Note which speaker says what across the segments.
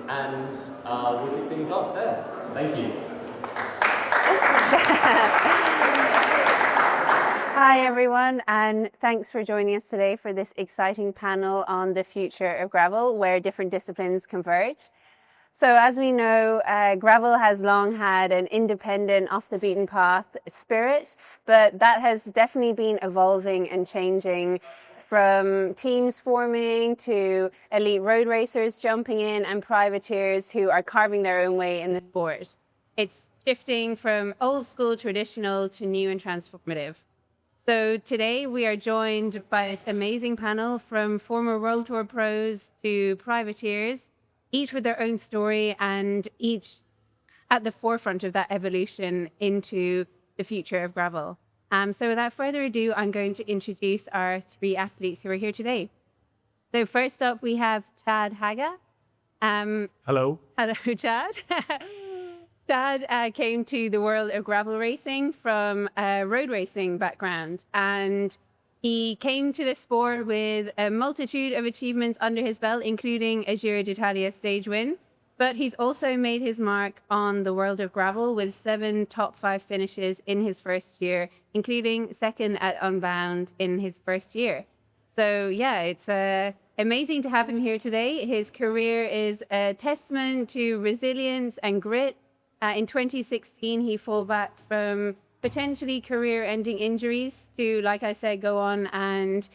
Speaker 1: and we'll kick things off there. Thank you.
Speaker 2: Hi everyone, and thanks for joining us today for this exciting panel on the future of gravel, where different disciplines converge. So as we know, gravel has long had an independent, off the beaten path spirit, but that has definitely been evolving and changing, from teams forming to elite road racers jumping in and privateers who are carving their own way in the sport. It's shifting from old school traditional to new and transformative. So today we are joined by this amazing panel from former World Tour pros to privateers, each with their own story and each at the forefront of that evolution into the future of gravel. So without further ado, I'm going to introduce our three athletes who are here today. So first up, we have Chad Haga.
Speaker 3: Hello.
Speaker 2: Hello, Chad. Chad came to the world of gravel racing from a road racing background, and he came to the sport with a multitude of achievements under his belt, including a Giro d'Italia stage win. But he's also made his mark on the world of gravel with 7 top 5 finishes in his first year, including second at Unbound in his first year. So yeah, it's amazing to have him here today. His career is a testament to resilience and grit. In 2016, he fought back from potentially career-ending injuries to, like I said, go on and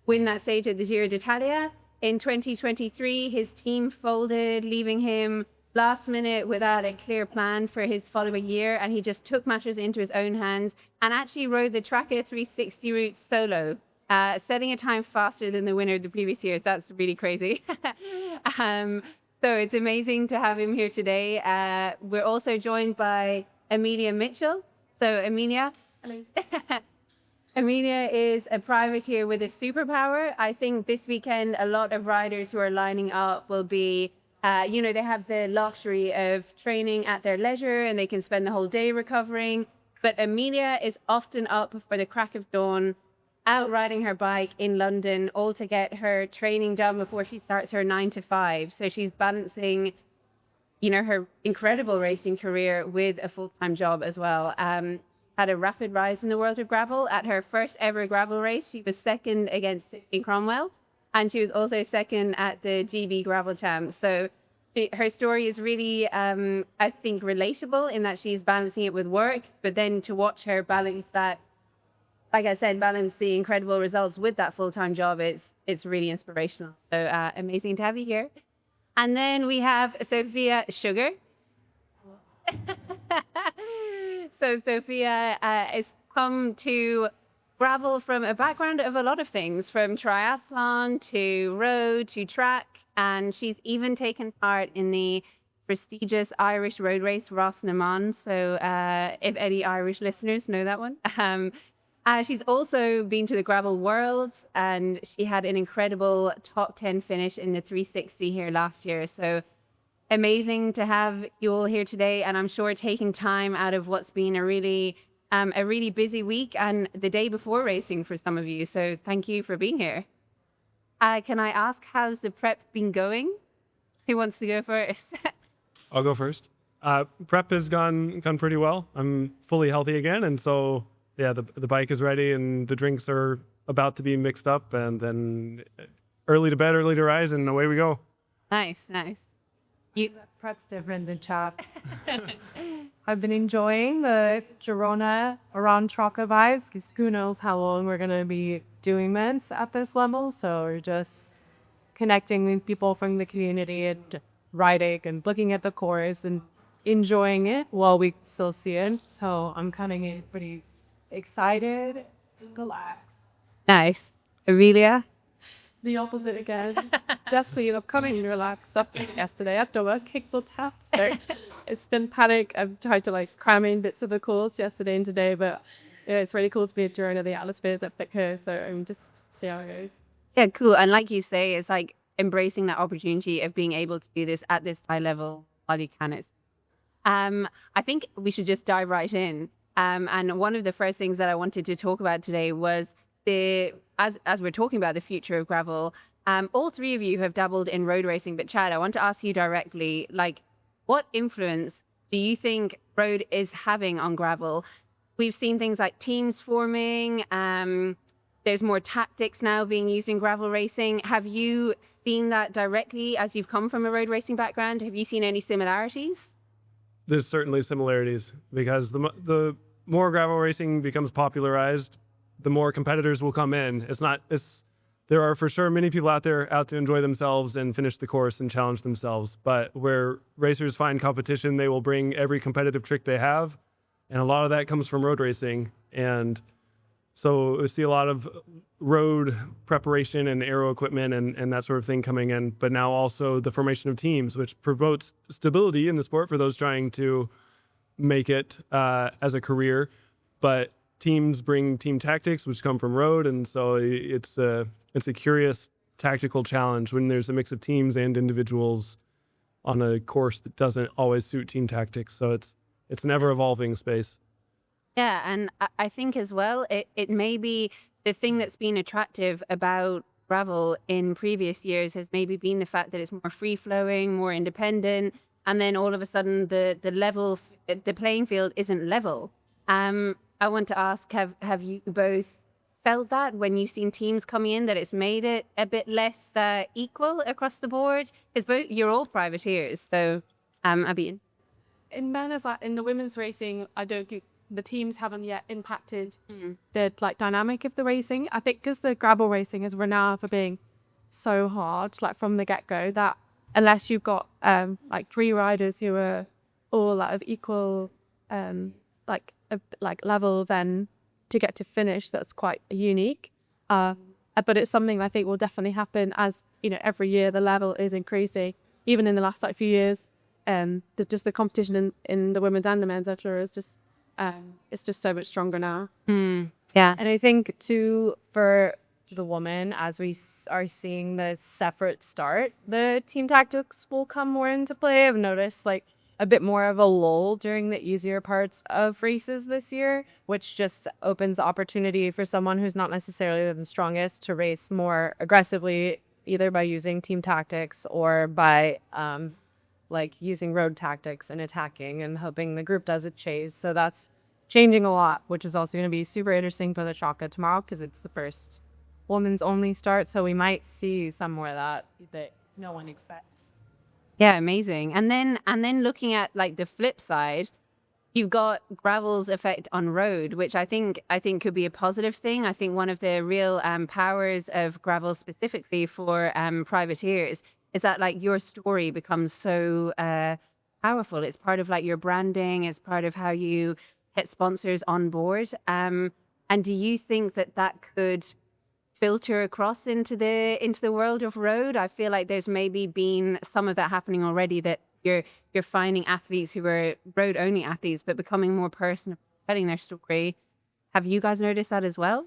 Speaker 2: win that stage at the Giro d'Italia. In 2023, his team folded, leaving him last minute without a clear plan for his following year, and he just took matters into his own hands and actually rode the Tracker 360 route solo, setting a time faster than the winner of the previous years. That's really crazy. So it's amazing to have him here today. We're also joined by Amelia and Mitchel. So Amelia. Hello. Amelia is a privateer with a superpower. I think this weekend, a lot of riders who are lining up will be, they have the luxury of training at their leisure and they can spend the whole day recovering. But Amelia is often up for the crack of dawn, out riding her bike in London, all to get her training done before she starts her 9 to 5. So she's balancing, her incredible racing career with a full-time job as well. Had a rapid rise in the world of gravel. At her first ever gravel race, she was second against Sydney Cromwell, and she was also second at the GB Gravel Champs. So her story is really, I think, relatable in that she's balancing it with work, but then to watch her balance that, like I said, balance the incredible results with that full-time job, it's really inspirational. So amazing to have you here. And then we have Sofia Schugar. So Sofia has come to gravel from a background of a lot of things, from triathlon to road to track, and she's even taken part in the prestigious Irish road race Ross na Mon. So if any Irish listeners know that one. She's also been to the gravel worlds, and she had an incredible top 10 finish in the 360 here last year. So amazing to have you all here today, and I'm sure taking time out of what's been a really busy week and the day before racing for some of you. So thank you for being here. Can I ask, how's the prep been going? Who wants to go first?
Speaker 3: I'll go first. Prep has gone pretty well. I'm fully healthy again, and so yeah, the bike is ready and the drinks are about to be mixed up, and then early to bed, early to rise, and away we go.
Speaker 2: Nice.
Speaker 4: Prep's different than chat. I've been enjoying the Girona around Tracker vibes, because who knows how long we're going to be doing this at this level. So we're just connecting with people from the community and riding and looking at the course and enjoying it while we still see it. So I'm kind of pretty excited and relaxed.
Speaker 2: Nice. Amelia?
Speaker 4: The opposite again. Definitely upcoming relaxed something yesterday after work, kicked the taps. So it's been panic. I've tried to cram in bits of the course yesterday and today, but it's really cool to be at Girona, the atmosphere at thicker. So I'm just see how it goes.
Speaker 2: Yeah, cool. And like you say, it's like embracing that opportunity of being able to do this at this high level while you can. I think we should just dive right in. And one of the first things that I wanted to talk about today was as we're talking about the future of gravel, All three of you have dabbled in road racing, but Chad, I want to ask you directly, like, what influence do you think road is having on gravel? We've seen things like teams forming. There's more tactics now being used in gravel racing. Have you seen that directly as you've come from a road racing background? Have you seen any similarities?
Speaker 3: There's certainly similarities because the more gravel racing becomes popularized, the more competitors will come in. There are for sure many people out there out to enjoy themselves and finish the course and challenge themselves. But where racers find competition, they will bring every competitive trick they have. And a lot of that comes from road racing. And so we see a lot of road preparation and aero equipment and that sort of thing coming in. But now also the formation of teams, which promotes stability in the sport for those trying to make it as a career. But teams bring team tactics, which come from road. And so it's a curious tactical challenge when there's a mix of teams and individuals on a course that doesn't always suit team tactics. So it's an ever-evolving space.
Speaker 2: Yeah, and I think as well, it may be the thing that's been attractive about gravel in previous years has maybe been the fact that it's more free-flowing, more independent, and then all of a sudden the playing field isn't level. I want to ask, have you both felt that when you've seen teams coming in, that it's made it a bit less equal across the board? Because you're all privateers, so Abby.
Speaker 4: In men's, in the women's racing, I don't think the teams haven't yet impacted the dynamic of the racing. I think because the gravel racing is renowned for being so hard, from the get-go, that unless you've got three riders who are all out of equal level, then to get to finish, that's quite unique. But it's something I think will definitely happen as every year the level is increasing. Even in the last few years, the competition in the women's and the men's is just it's just so much stronger now.
Speaker 2: Yeah,
Speaker 5: and I think too for the woman, as we are seeing the separate start, the team tactics will come more into play. I've noticed a bit more of a lull during the easier parts of races this year, which just opens the opportunity for someone who's not necessarily the strongest to race more aggressively, either by using team tactics or by using road tactics and attacking and hoping the group does a chase. So that's changing a lot, which is also going to be super interesting for the Chaka tomorrow because it's the first women's only start. So we might see some more of that no one expects.
Speaker 2: Yeah, amazing. And then looking at the flip side, you've got gravel's effect on road, which I think could be a positive thing. I think one of the real powers of gravel specifically for privateers is that your story becomes so powerful. It's part of your branding. It's part of how you get sponsors on board. And do you think that could filter across into the world of road? I feel like there's maybe been some of that happening already, that you're finding athletes who are road only athletes but becoming more personal, telling their story. Have you guys noticed that as well?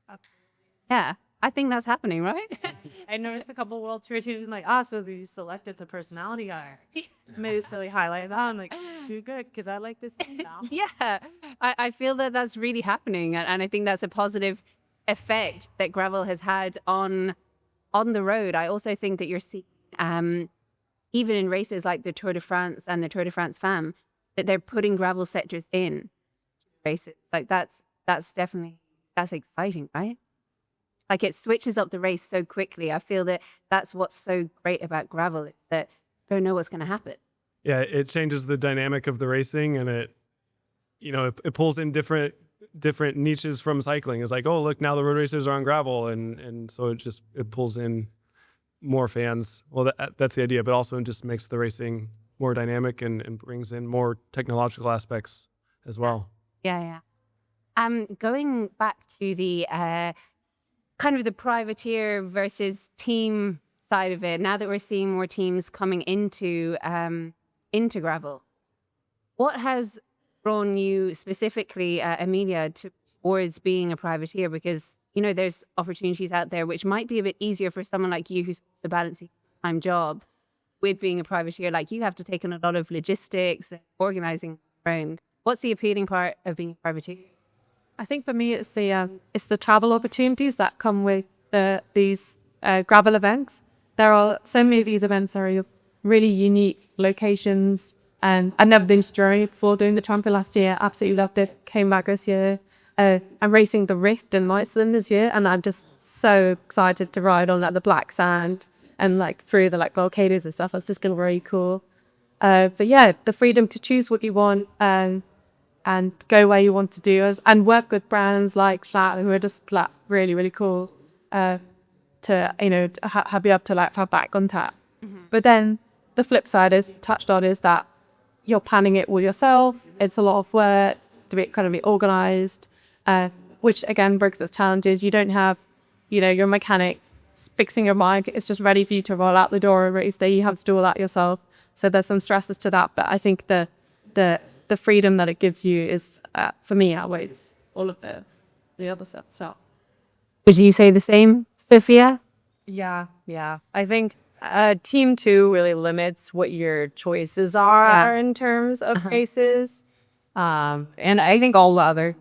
Speaker 4: Absolutely.
Speaker 2: Yeah, I think that's happening, right?
Speaker 5: I noticed a couple World Tour teams so they selected the personality guy. Maybe silly highlight that. I'm do good because I like this now.
Speaker 2: Yeah, I feel that that's really happening, and I think that's a positive effect that gravel has had on the road. I also think that you're seeing, even in races like the Tour de France and the Tour de France Femme, that they're putting gravel sectors in races. That's exciting, right? It switches up the race so quickly. I feel that that's what's so great about gravel, is that you don't know what's going to happen.
Speaker 3: Yeah, it changes the dynamic of the racing, and it pulls in different niches from cycling. It's oh, look, now the road racers are on gravel, and so it pulls in more fans. Well, that's the idea, but also it just makes the racing more dynamic and brings in more technological aspects as well.
Speaker 2: Yeah. Going back to the kind of the privateer versus team side of it, now that we're seeing more teams coming into gravel, what has drawn you specifically, Amelia, towards being a privateer? Because there's opportunities out there which might be a bit easier for someone like you who's balancing a time job with being a privateer. You have to take on a lot of logistics and organizing your own. What's the appealing part of being a privateer?
Speaker 4: I think for me it's the travel opportunities that come with these gravel events. There are so many of these events are really unique locations. And I'd never been to Germany before doing the champion last year. Absolutely loved it. Came back this year. I'm racing the Rift in Iceland this year, and I'm just so excited to ride on like the black sand and like through the like volcanoes and stuff. That's just gonna be really cool. But yeah, the freedom to choose what you want and go where you want to do it, and work with brands like that who are just like really, really cool to be able to like have that contact. But then the flip side is touched on is that you're planning it all yourself. It's a lot of work to be kind of be organized, which again brings its challenges. You don't have, your mechanic fixing your bike. It's just ready for you to roll out the door on race day. You have to do all that yourself. So there's some stresses to that. But I think the freedom that it gives you is, for me, outweighs all of the other stuff. So,
Speaker 2: Would you say the same, Sofia?
Speaker 5: Yeah. I think Team 2 really limits what your choices are in terms of races. And I think all the other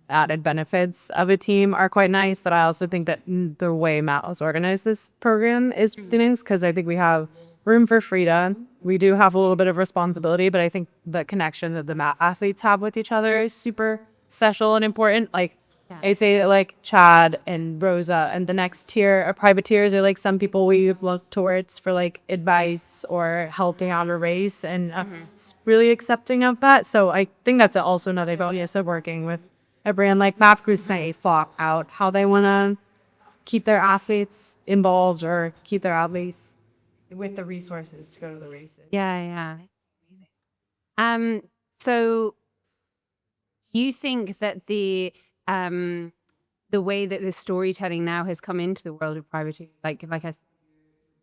Speaker 5: added benefits of a team are quite nice. But I also think that the way Matt has organized this program is nice, because I think we have room for freedom. We do have a little bit of responsibility, but I think the connection that the MAAP athletes have with each other is super special and important. Like, I'd say that like Chad and Rosa and the next tier of privateers are like some people we look towards for like advice or helping out a race, and us really accepting of that. So I think that's also another bonus of working with a brand like MAAP, who's thought out how they want to keep their athletes involved or keep their athletes with the resources to go to the races.
Speaker 2: Yeah. So you think that the way that the storytelling now has come into the world of privateers, like I said,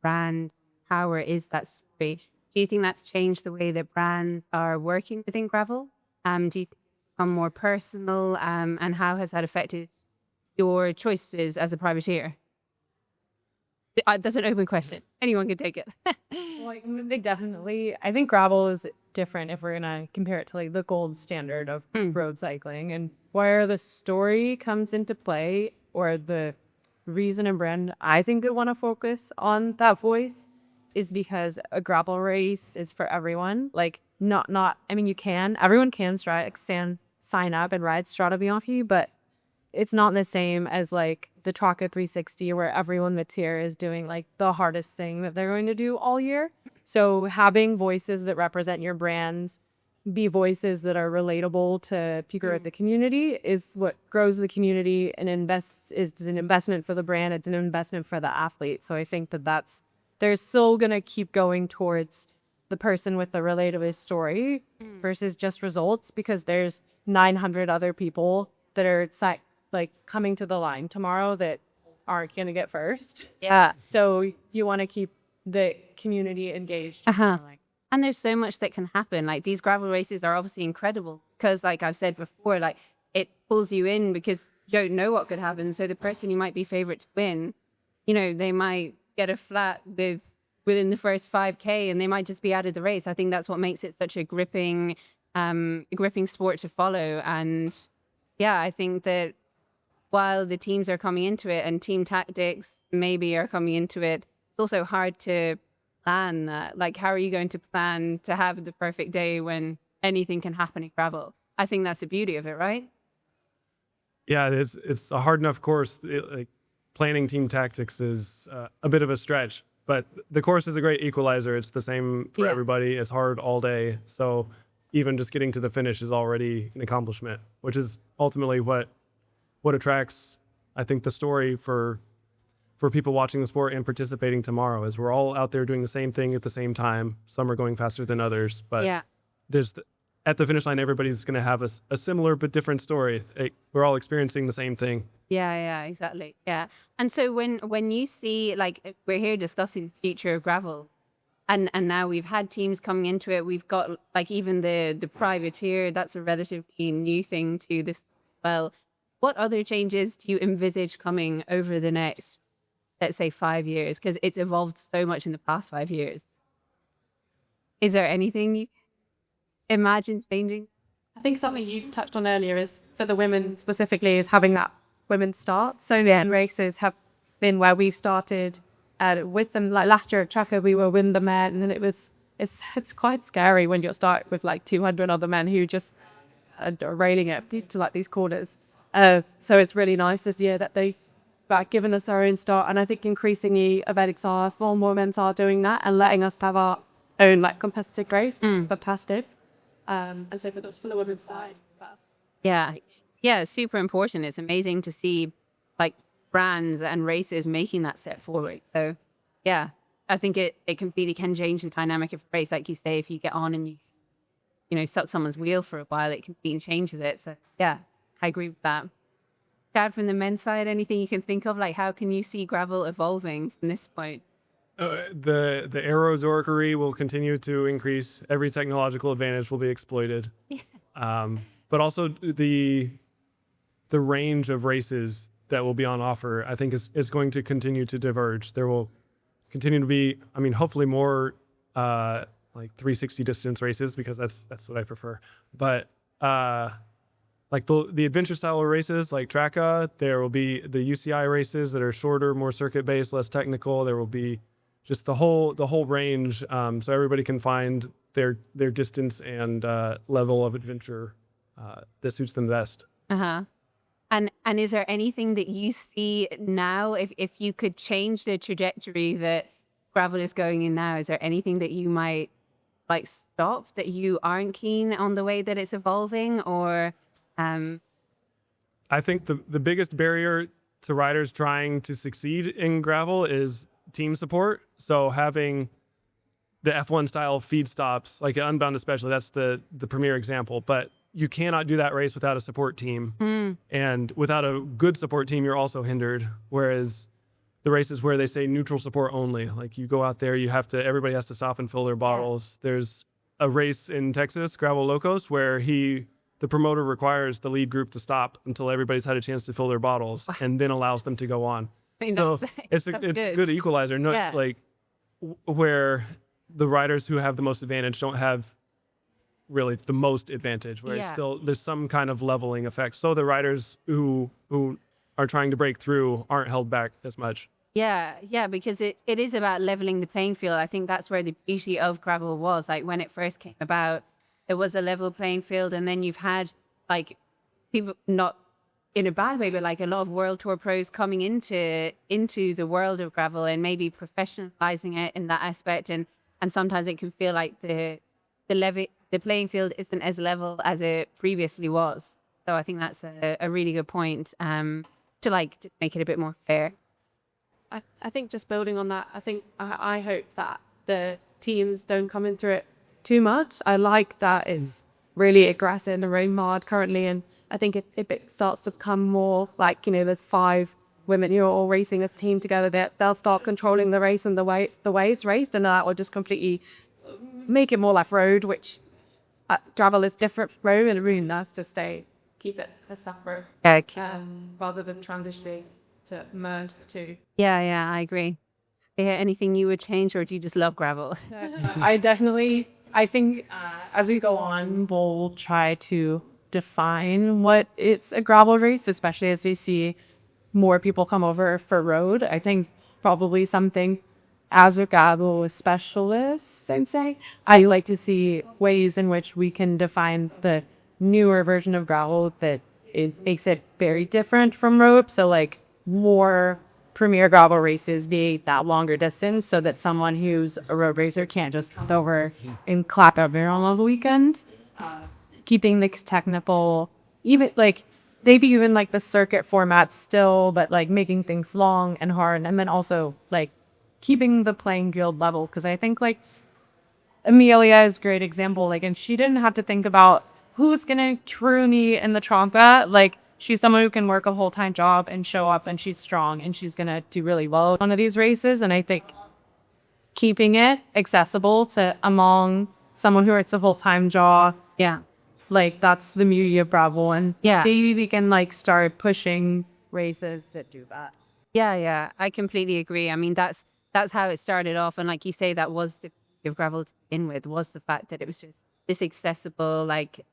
Speaker 2: brand power is that story. Do you think that's changed the way that brands are working within gravel? Do you think it's become more personal? And how has that affected your choices as a privateer? That's an open question. Anyone can take it.
Speaker 5: Well, I think gravel is different if we're gonna compare it to like the gold standard of road cycling, and where the story comes into play, or the reason a brand I think would want to focus on that voice, is because a gravel race is for everyone. Like everyone can sign up and ride Strada Bianchi, but it's not the same as like the Traca 360, where everyone that's here is doing like the hardest thing that they're going to do all year. So having voices that represent your brand be voices that are relatable to people in the community is what grows the community and is an investment for the brand. It's an investment for the athlete. So I think they're still going to keep going towards the person with the relatable story versus just results, because there's 900 other people that are coming to the line tomorrow that aren't going to get first.
Speaker 2: Yeah.
Speaker 5: So you want to keep the community engaged.
Speaker 2: And there's so much that can happen. Like, these gravel races are obviously incredible because, like I've said before, like, it pulls you in because you don't know what could happen. So the person you might be favorite to win, they might get a flat within the first 5K, and they might just be out of the race. I think that's what makes it such a gripping sport to follow. And yeah, I think that while the teams are coming into it and team tactics maybe are coming into it, it's also hard to plan that. Like, how are you going to plan to have the perfect day when anything can happen in gravel? I think that's the beauty of it, right?
Speaker 3: Yeah, it's a hard enough course. Planning team tactics is a bit of a stretch, but the course is a great equalizer. It's the same for everybody. It's hard all day. So even just getting to the finish is already an accomplishment, which is ultimately what attracts, I think, the story for people watching the sport and participating tomorrow, is we're all out there doing the same thing at the same time. Some are going faster than others, but at the finish line, everybody's going to have a similar but different story. We're all experiencing the same thing.
Speaker 2: Yeah, exactly. Yeah. And so when you see, like, we're here discussing the future of gravel, and now we've had teams coming into it. We've got, like, even the privateer, that's a relatively new thing to this. Well, what other changes do you envisage coming over the next, let's say, 5 years? Because it's evolved so much in the past 5 years. Is there anything you imagine changing?
Speaker 4: I think something you touched on earlier is, for the women specifically, is having that women's start. So races have been where we've started with them. Like last year at Tracker, we were with the men, and it's quite scary when you start with like 200 other men who just are railing it to like these corners. So it's really nice this year that they've given us our own start, and I think increasingly events are, more men are doing that and letting us have our own like competitive race, which is fantastic. And so for the women's side, that's
Speaker 2: Yeah, super important. It's amazing to see like brands and races making that step forward. So yeah, I think it completely can change the dynamic of a race. Like you say, if you get on and you know, suck someone's wheel for a while, it completely changes it. So yeah, I agree with that. Dad, from the men's side, anything you can think of? Like, how can you see gravel evolving from this point?
Speaker 3: The aerozorkery will continue to increase. Every technological advantage will be exploited. But also the range of races that will be on offer, I think is going to continue to diverge. There will continue to be, I mean, hopefully more like 360 distance races, because that's what I prefer. But like the adventure style races like Tracka, there will be the UCI races that are shorter, more circuit based, less technical. There will be just the whole range, so everybody can find their distance and level of adventure that suits them best.
Speaker 2: And is there anything that you see now, if you could change the trajectory that gravel is going in now, is there anything that you might like stop, that you aren't keen on the way that it's evolving? Or
Speaker 3: I think the biggest barrier to riders trying to succeed in gravel is team support. So having the F1 style feed stops, like at Unbound especially, that's the premier example. But you cannot do that race without a support team. And without a good support team, you're also hindered. Whereas the races where they say neutral support only, like you go out there, everybody has to stop and fill their bottles. There's a race in Texas, Gravel Locos, where the promoter requires the lead group to stop until everybody's had a chance to fill their bottles and then allows them to go on.
Speaker 2: I mean,
Speaker 3: So it's
Speaker 2: that's
Speaker 3: a
Speaker 2: good.
Speaker 3: good equalizer, like where the riders who have the most advantage don't have really the most advantage, where it's still there's some kind of leveling effect. So the riders who are trying to break through aren't held back as much.
Speaker 2: Yeah, because it is about leveling the playing field. I think that's where the beauty of gravel was. Like when it first came about, it was a level playing field, and then you've had like people, not in a bad way, but like a lot of World Tour pros coming into the world of gravel and maybe professionalizing it in that aspect. And sometimes it can feel like the playing field isn't as level as it previously was. So I think that's a really good point, to make it a bit more fair.
Speaker 4: I think just building on that, I hope that the teams don't come into it too much. I like that it's really aggressive and really hard currently, and I think if it starts to become more like, you know, there's 5 women who are all racing as a team together, they'll start controlling the race and the way it's raced, and that will just completely make it more like road, which gravel is different from road, and it really nice to keep it a separate, rather than transitioning to merge the two.
Speaker 2: Yeah, I agree. Yeah, anything you would change, or do you just love gravel?
Speaker 4: I think as we go on, we'll try to define what it's a gravel race, especially as we see more people come over for road. I think probably something as a gravel specialist, I'd say, I like to see ways in which we can define the newer version of gravel that it makes it very different from road. So like more premier gravel races be that longer distance, so that someone who's a road racer can't just come over and clap everyone on the weekend. Keeping the technical, even like maybe even like the circuit format still, but like making things long and hard, and then also like keeping the playing field level. Because I think like Amelia is a great example, like, and she didn't have to think about who's gonna crew me in the Tronca. Like, she's someone who can work a full-time job and show up, and she's strong, and she's going to do really well on one of these races. And I think keeping it accessible to among someone who works a full-time job, like that's the beauty of gravel. And maybe we can like start pushing races that do that.
Speaker 2: Yeah, I completely agree. I mean, that's how it started off. And like you say, that was the beauty of gravel to begin with, was the fact that it was just this accessible, like,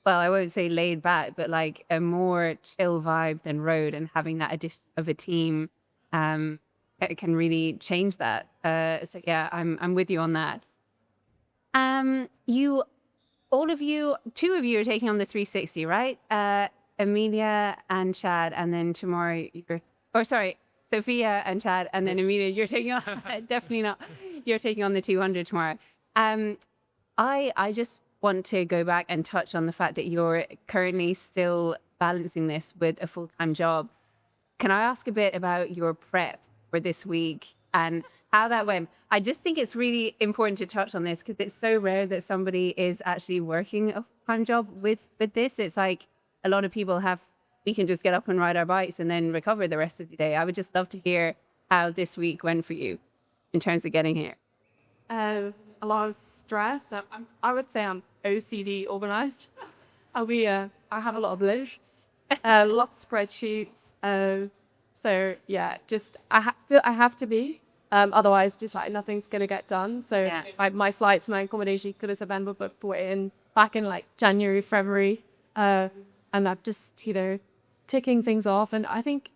Speaker 2: well, I won't say laid back, but like a more chill vibe than road, and having that addition of a team can really change that. So yeah, I'm with you on that. All of you, two of you are taking on the 360, right? Amelia and Chad, and then tomorrow Sofia and Chad, and then Amelia, you're taking on, definitely not, you're taking on the 200 tomorrow. I just want to go back and touch on the fact that you're currently still balancing this with a full-time job. Can I ask a bit about your prep for this week and how that went? I just think it's really important to touch on this because it's so rare that somebody is actually working a full-time job with this. It's like a lot of people we can just get up and ride our bikes and then recover the rest of the day. I would just love to hear how this week went for you in terms of getting here.
Speaker 4: A lot of stress. I would say I'm OCD organized. I have a lot of lists, lots of spreadsheets. So yeah, just I have to be. Otherwise, just like nothing's gonna get done. So my flights, my accommodation, could have been booked back in like January, February, and I'm just ticking things off. And I think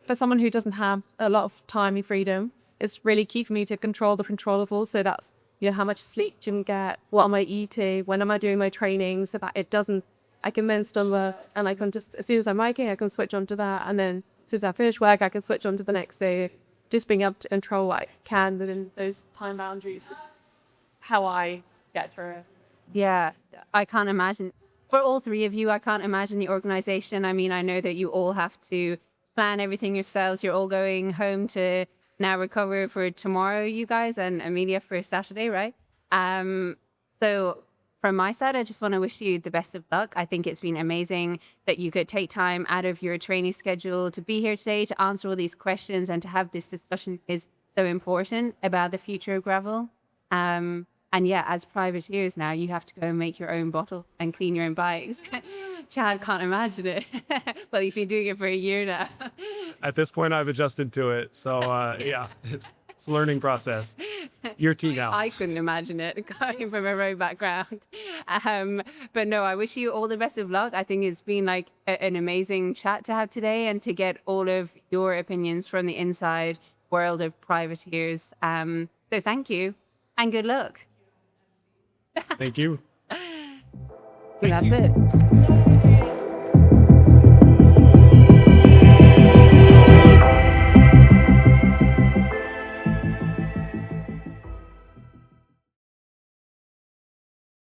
Speaker 4: for someone who doesn't have a lot of time and freedom, it's really key for me to control the controllables. So that's how much sleep you can get, what am I eating, when am I doing my training, so that I can then stumble and I can just, as soon as I'm biking, I can switch on to that, and then as soon as I finish work, I can switch on to the next day. Just being able to control what I can within those time boundaries is how I get through it.
Speaker 2: Yeah, I can't imagine. For all three of you, I can't imagine the organization. I mean, I know that you all have to plan everything yourselves. You're all going home to now recover for tomorrow, you guys, and Amelia for Saturday, right? So from my side, I just want to wish you the best of luck. I think it's been amazing that you could take time out of your training schedule to be here today, to answer all these questions, and to have this discussion is so important about the future of gravel. And yeah, as privateers now, you have to go and make your own bottle and clean your own bikes. Chad can't imagine it. Well, you've been doing it for a year now.
Speaker 3: At this point, I've adjusted to it. So yeah, it's a learning process. Your tea now.
Speaker 2: I couldn't imagine it coming from a road background. But no, I wish you all the best of luck. I think it's been like an amazing chat to have today and to get all of your opinions from the inside world of privateers. So thank you and good luck.
Speaker 3: Thank you.
Speaker 2: I think that's it.